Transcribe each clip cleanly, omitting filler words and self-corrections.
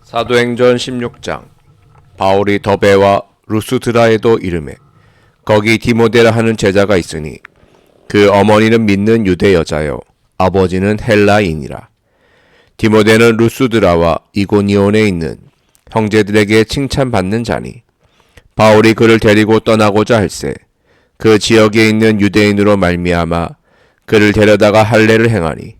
사도행전 16장. 바울이 더베와 루스드라에도 이르매 거기 디모데라 하는 제자가 있으니 그 어머니는 믿는 유대 여자요 아버지는 헬라인이라. 디모데는 루스드라와 이고니온에 있는 형제들에게 칭찬받는 자니 바울이 그를 데리고 떠나고자 할세 그 지역에 있는 유대인으로 말미암아 그를 데려다가 할례를 행하니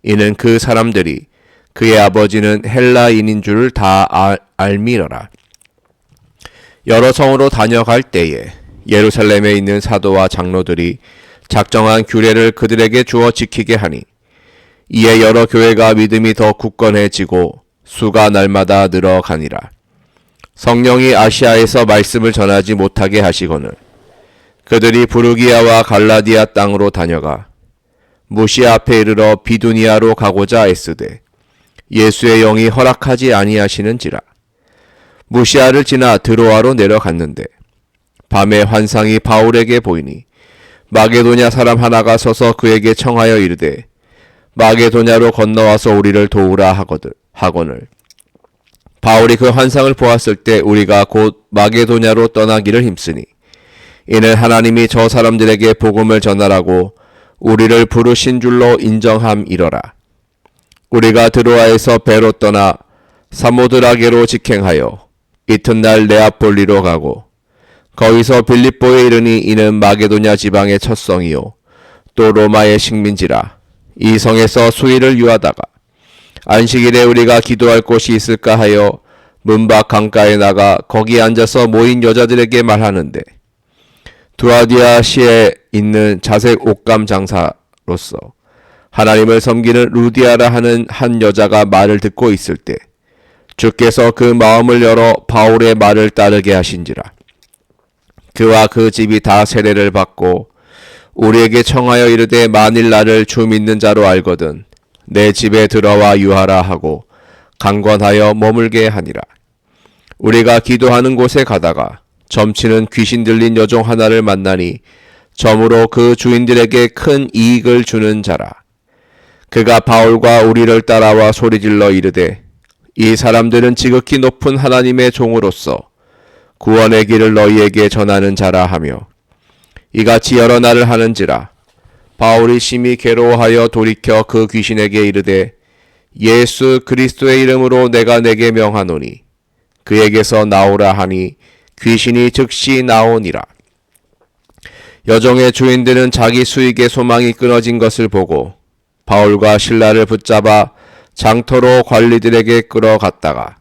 이는 그 사람들이 그의 아버지는 헬라인인 줄을 다 알미러라. 여러 성으로 다녀갈 때에 예루살렘에 있는 사도와 장로들이 작정한 규례를 그들에게 주어 지키게 하니 이에 여러 교회가 믿음이 더 굳건해지고 수가 날마다 늘어가니라. 성령이 아시아에서 말씀을 전하지 못하게 하시거늘 그들이 부르기아와 갈라디아 땅으로 다녀가 무시아 앞에 이르러 비두니아로 가고자 애쓰되 예수의 영이 허락하지 아니하시는지라. 무시아를 지나 드로아로 내려갔는데 밤에 환상이 바울에게 보이니 마게도냐 사람 하나가 서서 그에게 청하여 이르되 마게도냐로 건너와서 우리를 도우라 하거늘 바울이 그 환상을 보았을 때 우리가 곧 마게도냐로 떠나기를 힘쓰니 이는 하나님이 저 사람들에게 복음을 전하라고 우리를 부르신 줄로 인정함이러라. 우리가 드로아에서 배로 떠나 사모드라게로 직행하여 이튿날 네아폴리로 가고 거기서 빌립보에 이르니 이는 마게도냐 지방의 첫 성이요 또 로마의 식민지라. 이 성에서 수일을 유하다가 안식일에 우리가 기도할 곳이 있을까 하여 문밖 강가에 나가 거기 앉아서 모인 여자들에게 말하는데 두아디아시에 있는 자색 옷감 장사로서 하나님을 섬기는 루디아라 하는 한 여자가 말을 듣고 있을 때 주께서 그 마음을 열어 바울의 말을 따르게 하신지라. 그와 그 집이 다 세례를 받고 우리에게 청하여 이르되 만일 나를 주 믿는 자로 알거든 내 집에 들어와 유하라 하고 강권하여 머물게 하니라. 우리가 기도하는 곳에 가다가 점치는 귀신 들린 여종 하나를 만나니 점으로 그 주인들에게 큰 이익을 주는 자라. 그가 바울과 우리를 따라와 소리질러 이르되 이 사람들은 지극히 높은 하나님의 종으로서 구원의 길을 너희에게 전하는 자라 하며 이같이 여러 날을 하는지라. 바울이 심히 괴로워하여 돌이켜 그 귀신에게 이르되 예수 그리스도의 이름으로 내가 내게 명하노니 그에게서 나오라 하니 귀신이 즉시 나오니라. 여종의 주인들은 자기 수익의 소망이 끊어진 것을 보고 바울과 실라를 붙잡아 장터로 관리들에게 끌어갔다가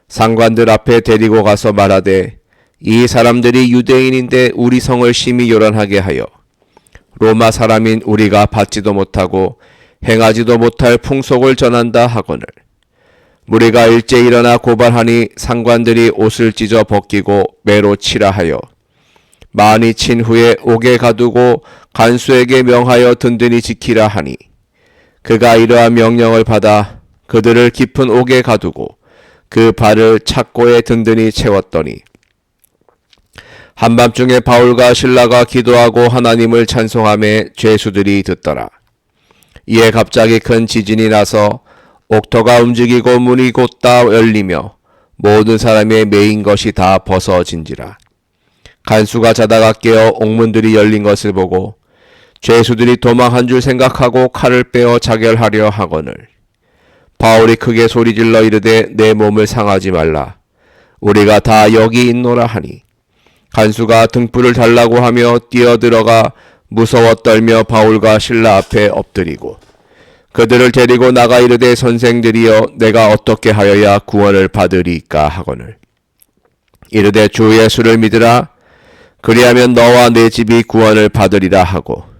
상관들 앞에 데리고 가서 말하되 이 사람들이 유대인인데 우리 성을 심히 요란하게 하여 로마 사람인 우리가 받지도 못하고 행하지도 못할 풍속을 전한다 하거늘 무리가 일제 일어나 고발하니 상관들이 옷을 찢어 벗기고 매로 치라 하여 많이 친 후에 옥에 가두고 간수에게 명하여 든든히 지키라 하니 그가 이러한 명령을 받아 그들을 깊은 옥에 가두고 그 발을 착고에 든든히 채웠더니 한밤중에 바울과 실라가 기도하고 하나님을 찬송하며 죄수들이 듣더라. 이에 갑자기 큰 지진이 나서 옥터가 움직이고 문이 곧다 열리며 모든 사람의 매인 것이 다 벗어진지라. 간수가 자다가 깨어 옥문들이 열린 것을 보고 죄수들이 도망한 줄 생각하고 칼을 빼어 자결하려 하거늘 바울이 크게 소리질러 이르되 내 몸을 상하지 말라 우리가 다 여기 있노라 하니 간수가 등불을 달라고 하며 뛰어들어가 무서워 떨며 바울과 실라 앞에 엎드리고 그들을 데리고 나가 이르되 선생들이여 내가 어떻게 하여야 구원을 받으리까 하거늘 이르되 주 예수를 믿으라 그리하면 너와 내 집이 구원을 받으리라 하고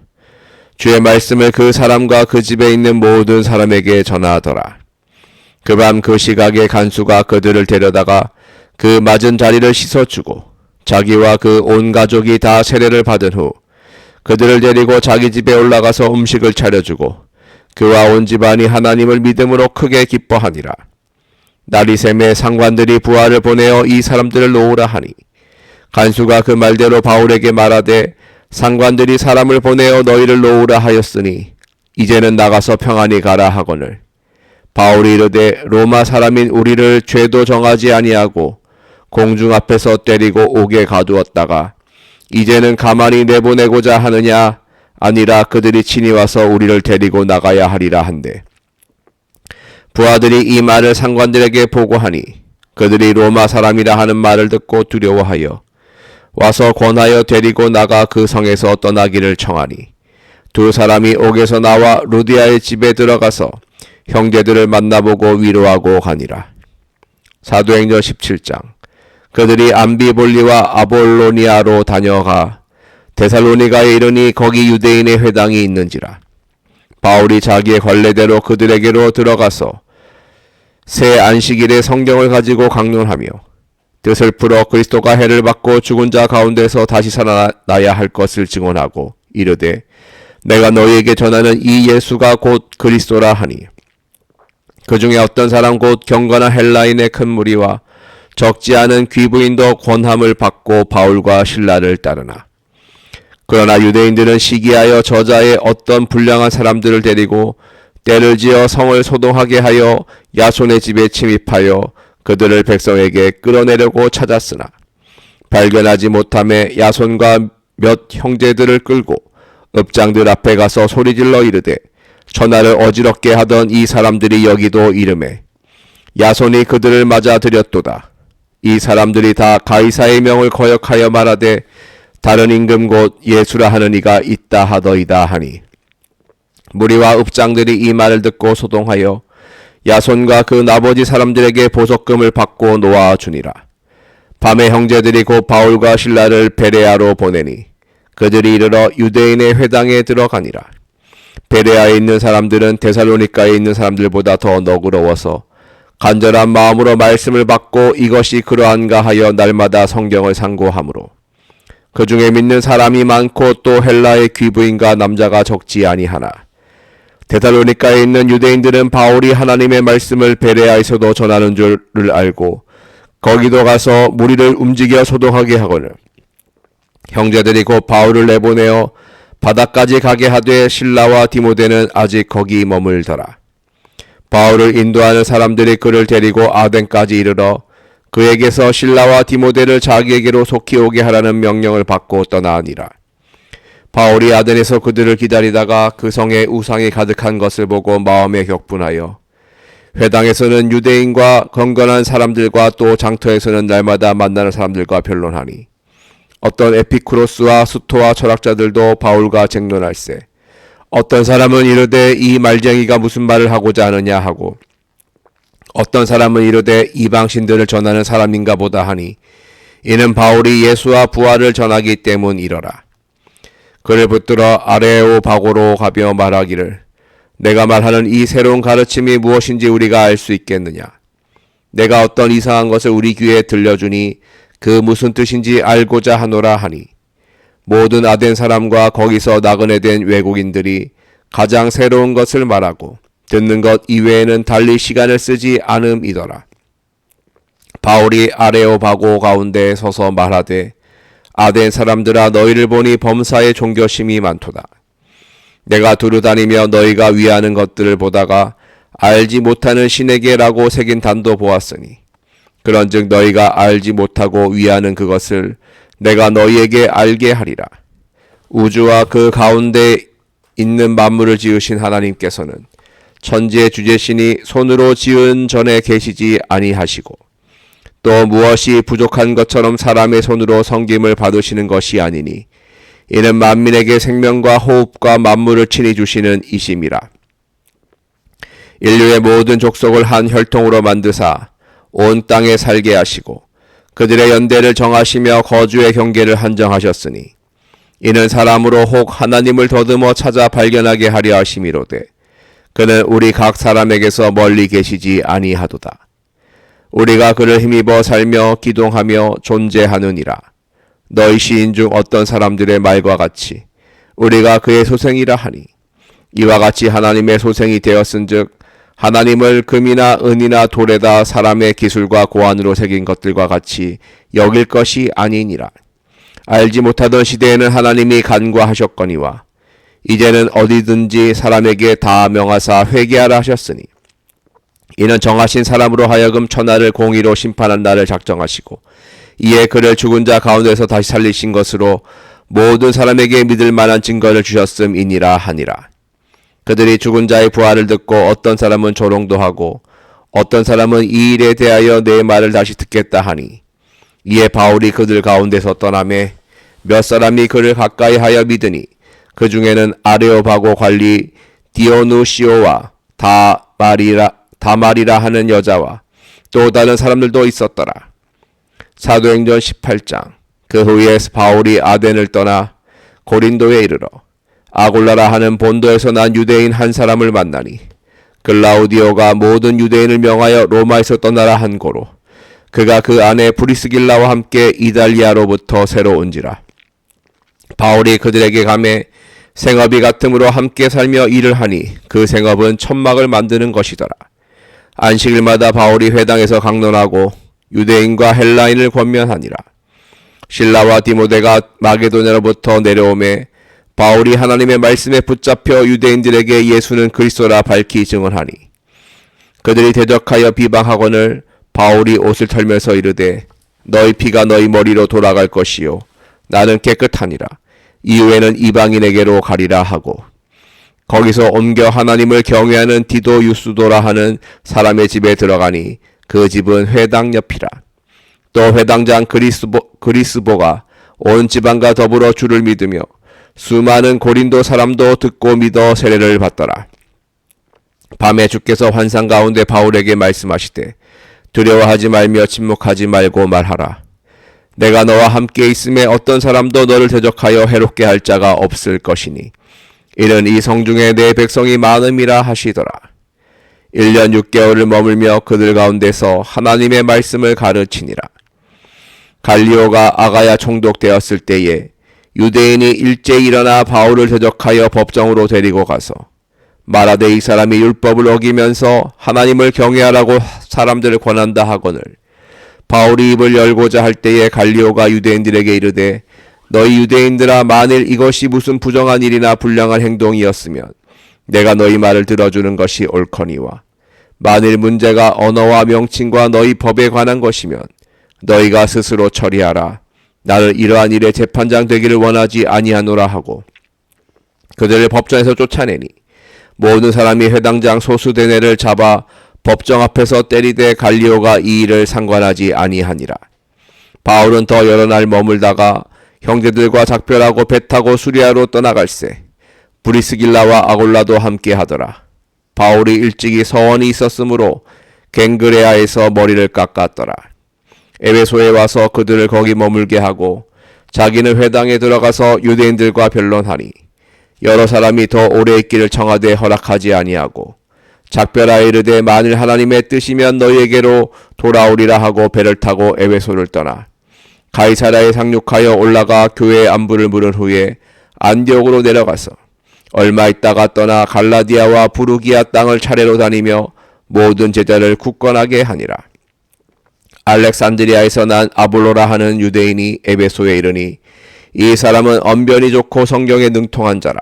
주의 말씀을 그 사람과 그 집에 있는 모든 사람에게 전하더라. 그 밤 그 시각에 간수가 그들을 데려다가 그 맞은 자리를 씻어주고 자기와 그 온 가족이 다 세례를 받은 후 그들을 데리고 자기 집에 올라가서 음식을 차려주고 그와 온 집안이 하나님을 믿음으로 크게 기뻐하니라. 날이 새매 상관들이 부하를 보내어 이 사람들을 놓으라 하니 간수가 그 말대로 바울에게 말하되 상관들이 사람을 보내어 너희를 놓으라 하였으니 이제는 나가서 평안히 가라 하거늘 바울이 이르되 로마 사람인 우리를 죄도 정하지 아니하고 공중 앞에서 때리고 옥에 가두었다가 이제는 가만히 내보내고자 하느냐 아니라 그들이 친히 와서 우리를 데리고 나가야 하리라 한대. 부하들이 이 말을 상관들에게 보고하니 그들이 로마 사람이라 하는 말을 듣고 두려워하여 와서 권하여 데리고 나가 그 성에서 떠나기를 청하니 두 사람이 옥에서 나와 루디아의 집에 들어가서 형제들을 만나보고 위로하고 가니라. 사도행전 17장. 그들이 암비볼리와 아볼로니아로 다녀가 데살로니가에 이르니 거기 유대인의 회당이 있는지라. 바울이 자기의 관례대로 그들에게로 들어가서 새 안식일에 성경을 가지고 강론하며 뜻을 풀어 그리스도가 해를 받고 죽은 자 가운데서 다시 살아나야 할 것을 증언하고 이르되 내가 너희에게 전하는 이 예수가 곧 그리스도라 하니 그 중에 어떤 사람 곧 경건한 헬라인의 큰 무리와 적지 않은 귀부인도 권함을 받고 바울과 신라를 따르나 그러나 유대인들은 시기하여 저자의 어떤 불량한 사람들을 데리고 때를 지어 성을 소동하게 하여 야손의 집에 침입하여 그들을 백성에게 끌어내려고 찾았으나 발견하지 못함에 야손과 몇 형제들을 끌고 읍장들 앞에 가서 소리질러 이르되 전하를 어지럽게 하던 이 사람들이 여기도 이름에 야손이 그들을 맞아 들였도다. 이 사람들이 다 가이사의 명을 거역하여 말하되 다른 임금 곧 예수라 하는 이가 있다 하더이다 하니 무리와 읍장들이 이 말을 듣고 소동하여 야손과 그 나머지 사람들에게 보석금을 받고 놓아주니라. 밤에 형제들이 곧 바울과 신라를 베레아로 보내니 그들이 이르러 유대인의 회당에 들어가니라. 베레아에 있는 사람들은 데살로니가에 있는 사람들보다 더 너그러워서 간절한 마음으로 말씀을 받고 이것이 그러한가 하여 날마다 성경을 상고하므로 그 중에 믿는 사람이 많고 또 헬라의 귀부인과 남자가 적지 아니하나 데살로니가에 있는 유대인들은 바울이 하나님의 말씀을 베레아에서도 전하는 줄을 알고 거기도 가서 무리를 움직여 소동하게 하거늘 형제들이 곧 바울을 내보내어 바다까지 가게 하되 신라와 디모데는 아직 거기 머물더라. 바울을 인도하는 사람들이 그를 데리고 아덴까지 이르러 그에게서 신라와 디모데를 자기에게로 속히 오게 하라는 명령을 받고 떠나니라. 바울이 아덴에서 그들을 기다리다가 그 성에 우상이 가득한 것을 보고 마음에 격분하여 회당에서는 유대인과 건건한 사람들과 또 장터에서는 날마다 만나는 사람들과 변론하니 어떤 에피쿠로스와 수토와 철학자들도 바울과 쟁론할세 어떤 사람은 이르되 이 말쟁이가 무슨 말을 하고자 하느냐 하고 어떤 사람은 이르되 이방신들을 전하는 사람인가 보다 하니 이는 바울이 예수와 부활을 전하기 때문이러라. 그를 붙들어 아레오바고로 가며 말하기를 내가 말하는 이 새로운 가르침이 무엇인지 우리가 알 수 있겠느냐. 내가 어떤 이상한 것을 우리 귀에 들려주니 그 무슨 뜻인지 알고자 하노라 하니 모든 아덴 사람과 거기서 나그네 된 외국인들이 가장 새로운 것을 말하고 듣는 것 이외에는 달리 시간을 쓰지 않음이더라. 바울이 아레오바고 가운데 서서 말하되 아덴 사람들아 너희를 보니 범사에 종교심이 많도다. 내가 두루다니며 너희가 위하는 것들을 보다가 알지 못하는 신에게라고 새긴 단도 보았으니 그런즉 너희가 알지 못하고 위하는 그것을 내가 너희에게 알게 하리라. 우주와 그 가운데 있는 만물을 지으신 하나님께서는 천지의 주제신이 손으로 지은 전에 계시지 아니하시고 또 무엇이 부족한 것처럼 사람의 손으로 섬김을 받으시는 것이 아니니 이는 만민에게 생명과 호흡과 만물을 친히 주시는 이심이라. 인류의 모든 족속을 한 혈통으로 만드사 온 땅에 살게 하시고 그들의 연대를 정하시며 거주의 경계를 한정하셨으니 이는 사람으로 혹 하나님을 더듬어 찾아 발견하게 하려 하심이로되 그는 우리 각 사람에게서 멀리 계시지 아니하도다. 우리가 그를 힘입어 살며 기동하며 존재하느니라. 너희 시인 중 어떤 사람들의 말과 같이 우리가 그의 소생이라 하니 이와 같이 하나님의 소생이 되었은즉 하나님을 금이나 은이나 돌에다 사람의 기술과 고안으로 새긴 것들과 같이 여길 것이 아니니라. 알지 못하던 시대에는 하나님이 간과하셨거니와 이제는 어디든지 사람에게 다 명하사 회개하라 하셨으니 이는 정하신 사람으로 하여금 천하를 공의로 심판한 날을 작정하시고 이에 그를 죽은 자 가운데서 다시 살리신 것으로 모든 사람에게 믿을 만한 증거를 주셨음이니라 하니라. 그들이 죽은 자의 부활을 듣고 어떤 사람은 조롱도 하고 어떤 사람은 이 일에 대하여 내 말을 다시 듣겠다 하니 이에 바울이 그들 가운데서 떠나매 몇 사람이 그를 가까이 하여 믿으니 그 중에는 아레오바고 관리 디오누시오와 다말이라 하는 여자와 또 다른 사람들도 있었더라. 사도행전 18장. 그 후에 바울이 아덴을 떠나 고린도에 이르러 아골라라 하는 본도에서 난 유대인 한 사람을 만나니 글라우디오가 모든 유대인을 명하여 로마에서 떠나라 한 고로 그가 그 아내 브리스길라와 함께 이달리아로부터 새로 온지라. 바울이 그들에게 가매 생업이 같음으로 함께 살며 일을 하니 그 생업은 천막을 만드는 것이더라. 안식일마다 바울이 회당에서 강론하고 유대인과 헬라인을 권면하니라. 실라와 디모데가 마게도냐로부터 내려오매 바울이 하나님의 말씀에 붙잡혀 유대인들에게 예수는 그리스도라 밝히 증언하니 그들이 대적하여 비방하거늘 바울이 옷을 털면서 이르되 너희 피가 너희 머리로 돌아갈 것이요 나는 깨끗하니라. 이후에는 이방인에게로 가리라 하고 거기서 옮겨 하나님을 경외하는 디도 유스도라 하는 사람의 집에 들어가니 그 집은 회당 옆이라. 또 회당장 그리스보가 온 지방과 더불어 주를 믿으며 수많은 고린도 사람도 듣고 믿어 세례를 받더라. 밤에 주께서 환상 가운데 바울에게 말씀하시되 두려워하지 말며 침묵하지 말고 말하라. 내가 너와 함께 있음에 어떤 사람도 너를 대적하여 해롭게 할 자가 없을 것이니 이는 이 성중에 내 백성이 많음이라 하시더라. 1년 6개월을 머물며 그들 가운데서 하나님의 말씀을 가르치니라. 갈리오가 아가야 총독되었을 때에 유대인이 일제히 일어나 바울을 대적하여 법정으로 데리고 가서 말하되 이 사람이 율법을 어기면서 하나님을 경외하라고 사람들을 권한다 하거늘 바울이 입을 열고자 할 때에 갈리오가 유대인들에게 이르되 너희 유대인들아 만일 이것이 무슨 부정한 일이나 불량한 행동이었으면 내가 너희 말을 들어주는 것이 옳거니와 만일 문제가 언어와 명칭과 너희 법에 관한 것이면 너희가 스스로 처리하라. 나를 이러한 일에 재판장 되기를 원하지 아니하노라 하고 그들을 법정에서 쫓아내니 모든 사람이 회당장 소수대네를 잡아 법정 앞에서 때리되 갈리오가 이 일을 상관하지 아니하니라. 바울은 더 여러 날 머물다가 형제들과 작별하고 배 타고 수리아로 떠나갈새 브리스길라와 아골라도 함께 하더라. 바울이 일찍이 서원이 있었으므로 갱그레아에서 머리를 깎았더라. 에베소에 와서 그들을 거기 머물게 하고 자기는 회당에 들어가서 유대인들과 변론하니 여러 사람이 더 오래 있기를 청하되 허락하지 아니하고 작별하여 이르되 만일 하나님의 뜻이면 너희에게로 돌아오리라 하고 배를 타고 에베소를 떠나 가이사랴에 상륙하여 올라가 교회의 안부를 물은 후에 안디옥으로 내려가서 얼마 있다가 떠나 갈라디아와 부르기아 땅을 차례로 다니며 모든 제자를 굳건하게 하니라. 알렉산드리아에서 난 아볼로라 하는 유대인이 에베소에 이르니 이 사람은 언변이 좋고 성경에 능통한 자라.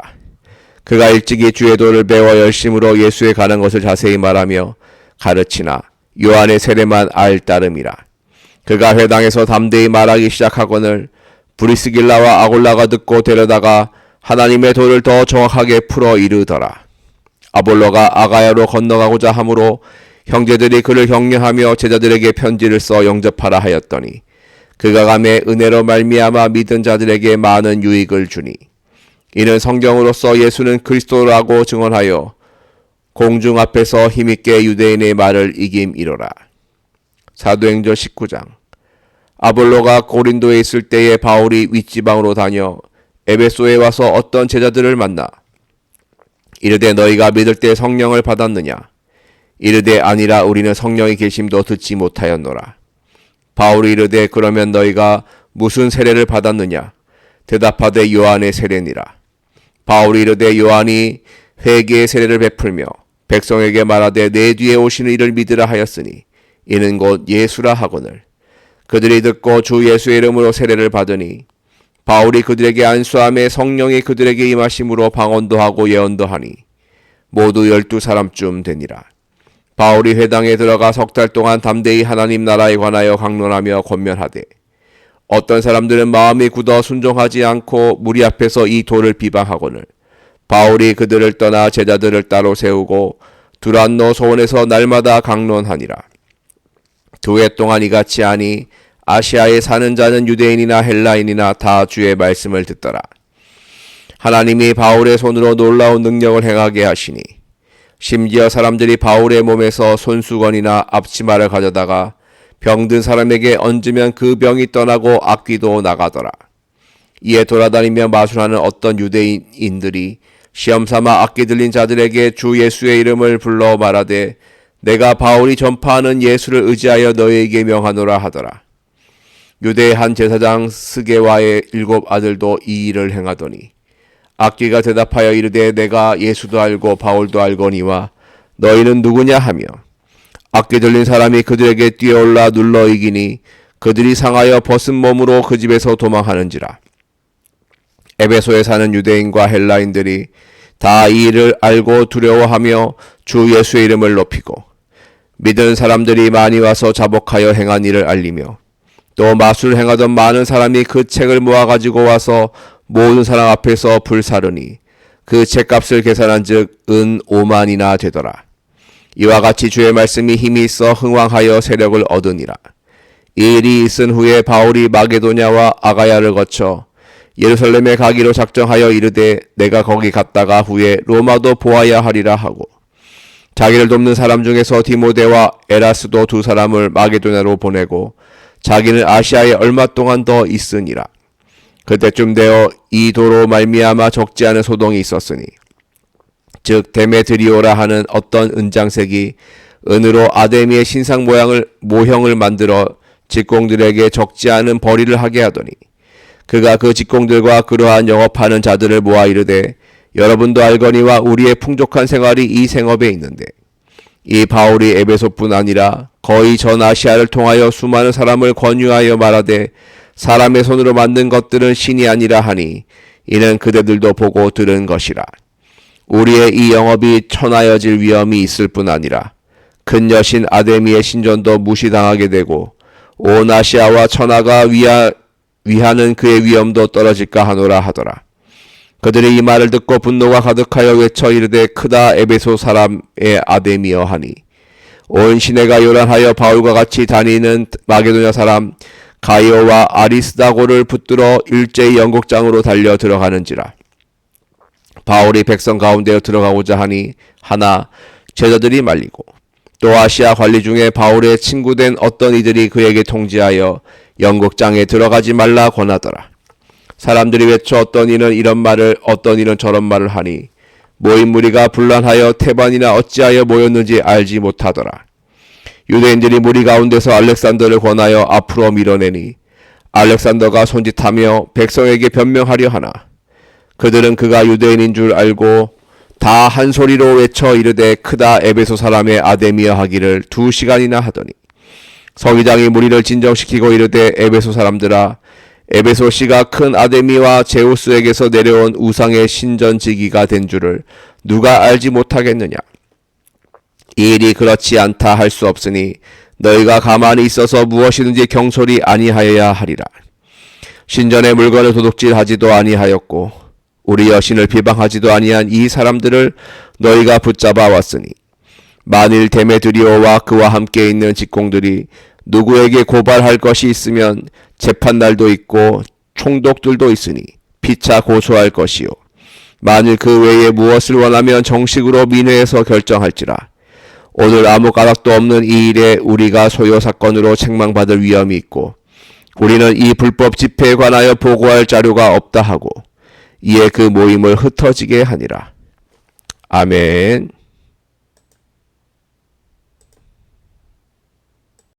그가 일찍이 주의 도를 배워 열심으로 예수에 관한 것을 자세히 말하며 가르치나 요한의 세례만 알 따름이라. 그가 회당에서 담대히 말하기 시작하거늘 브리스길라와 아골라가 듣고 데려다가 하나님의 도를 더 정확하게 풀어 이르더라. 아볼로가 아가야로 건너가고자 하므로 형제들이 그를 격려하며 제자들에게 편지를 써 영접하라 하였더니 그가 가매 은혜로 말미암아 믿은 자들에게 많은 유익을 주니 이는 성경으로서 예수는 그리스도라고 증언하여 공중 앞에서 힘있게 유대인의 말을 이김이로라. 사도행전 19장. 아볼로가 고린도에 있을 때에 바울이 윗지방으로 다녀 에베소에 와서 어떤 제자들을 만나 이르되 너희가 믿을 때 성령을 받았느냐? 이르되 아니라 우리는 성령의 계심도 듣지 못하였노라. 바울이 이르되 그러면 너희가 무슨 세례를 받았느냐? 대답하되 요한의 세례니라. 바울이 이르되 요한이 회개의 세례를 베풀며 백성에게 말하되 내 뒤에 오시는 이를 믿으라 하였으니 이는 곧 예수라 하거늘 그들이 듣고 주 예수의 이름으로 세례를 받으니 바울이 그들에게 안수함에 성령이 그들에게 임하심으로 방언도 하고 예언도 하니 모두 12사람쯤 되니라. 바울이 회당에 들어가 3달 동안 담대히 하나님 나라에 관하여 강론하며 권면하되 어떤 사람들은 마음이 굳어 순종하지 않고 무리 앞에서 이 도를 비방하거늘 바울이 그들을 떠나 제자들을 따로 세우고 두란노 소원에서 날마다 강론하니라. 2해 동안 이같이 하니 아시아에 사는 자는 유대인이나 헬라인이나 다 주의 말씀을 듣더라. 하나님이 바울의 손으로 놀라운 능력을 행하게 하시니 심지어 사람들이 바울의 몸에서 손수건이나 앞치마를 가져다가 병든 사람에게 얹으면 그 병이 떠나고 악귀도 나가더라. 이에 돌아다니며 마술하는 어떤 유대인들이 시험삼아 악기 들린 자들에게 주 예수의 이름을 불러 말하되 내가 바울이 전파하는 예수를 의지하여 너희에게 명하노라 하더라. 유대의 한 제사장 스게와의 7 아들도 이 일을 행하더니 악귀가 대답하여 이르되 내가 예수도 알고 바울도 알거니와 너희는 누구냐 하며 악귀 들린 사람이 그들에게 뛰어올라 눌러 이기니 그들이 상하여 벗은 몸으로 그 집에서 도망하는지라. 에베소에 사는 유대인과 헬라인들이 다 이 일을 알고 두려워하며 주 예수의 이름을 높이고 믿은 사람들이 많이 와서 자복하여 행한 일을 알리며 또 마술 행하던 많은 사람이 그 책을 모아가지고 와서 모든 사람 앞에서 불사르니 그 책값을 계산한 즉 은 5만이나 되더라. 이와 같이 주의 말씀이 힘이 있어 흥왕하여 세력을 얻으니라. 이 일이 있은 후에 바울이 마게도냐와 아가야를 거쳐 예루살렘에 가기로 작정하여 이르되 내가 거기 갔다가 후에 로마도 보아야 하리라 하고 자기를 돕는 사람 중에서 디모데와 에라스도 2 사람을 마게도냐로 보내고 자기는 아시아에 얼마 동안 더 있으니라. 그때쯤 되어 이 도로 말미암아 적지 않은 소동이 있었으니 즉 데메드리오라 하는 어떤 은장색이 은으로 아데미의 신상 모형을 만들어 직공들에게 적지 않은 벌이를 하게 하더니 그가 그 직공들과 그러한 영업하는 자들을 모아 이르되 여러분도 알거니와 우리의 풍족한 생활이 이 생업에 있는데 이 바울이 에베소뿐 아니라 거의 전 아시아를 통하여 수많은 사람을 권유하여 말하되 사람의 손으로 만든 것들은 신이 아니라 하니 이는 그대들도 보고 들은 것이라. 우리의 이 영업이 천하여질 위험이 있을 뿐 아니라 큰 여신 아데미의 신전도 무시당하게 되고 온 아시아와 천하가 위하는 그의 위엄도 떨어질까 하노라 하더라. 그들이 이 말을 듣고 분노가 가득하여 외쳐 이르되 크다 에베소 사람의 아데미여 하니 온 시내가 요란하여 바울과 같이 다니는 마게도냐 사람 가이오와 아리스다고를 붙들어 일제히 영국장으로 달려 들어가는지라. 바울이 백성 가운데로 들어가고자 하니 하나 제자들이 말리고 또 아시아 관리 중에 바울의 친구된 어떤 이들이 그에게 통지하여 영국장에 들어가지 말라 권하더라. 사람들이 외쳐 어떤 이는 이런 말을 어떤 이는 저런 말을 하니 모인 무리가 분란하여 태반이나 어찌하여 모였는지 알지 못하더라. 유대인들이 무리 가운데서 알렉산더를 권하여 앞으로 밀어내니 알렉산더가 손짓하며 백성에게 변명하려 하나 그들은 그가 유대인인 줄 알고 다 한 소리로 외쳐 이르되 크다 에베소 사람의 아데미여 하기를 2시간이나 하더니 서기장이 무리를 진정시키고 이르되 에베소 사람들아 에베소 씨가 큰 아데미와 제우스에게서 내려온 우상의 신전지기가 된 줄을 누가 알지 못하겠느냐. 이 일이 그렇지 않다 할 수 없으니 너희가 가만히 있어서 무엇이든지 경솔이 아니하여야 하리라. 신전의 물건을 도둑질하지도 아니하였고 우리 여신을 비방하지도 아니한 이 사람들을 너희가 붙잡아 왔으니 만일 데메드리오와 그와 함께 있는 직공들이 누구에게 고발할 것이 있으면 재판날도 있고 총독들도 있으니 피차 고소할 것이요 만일 그 외에 무엇을 원하면 정식으로 민회에서 결정할지라. 오늘 아무 까닭도 없는 이 일에 우리가 소요 사건으로 책망받을 위험이 있고 우리는 이 불법 집회에 관하여 보고할 자료가 없다 하고 이에 그 모임을 흩어지게 하니라. 아멘.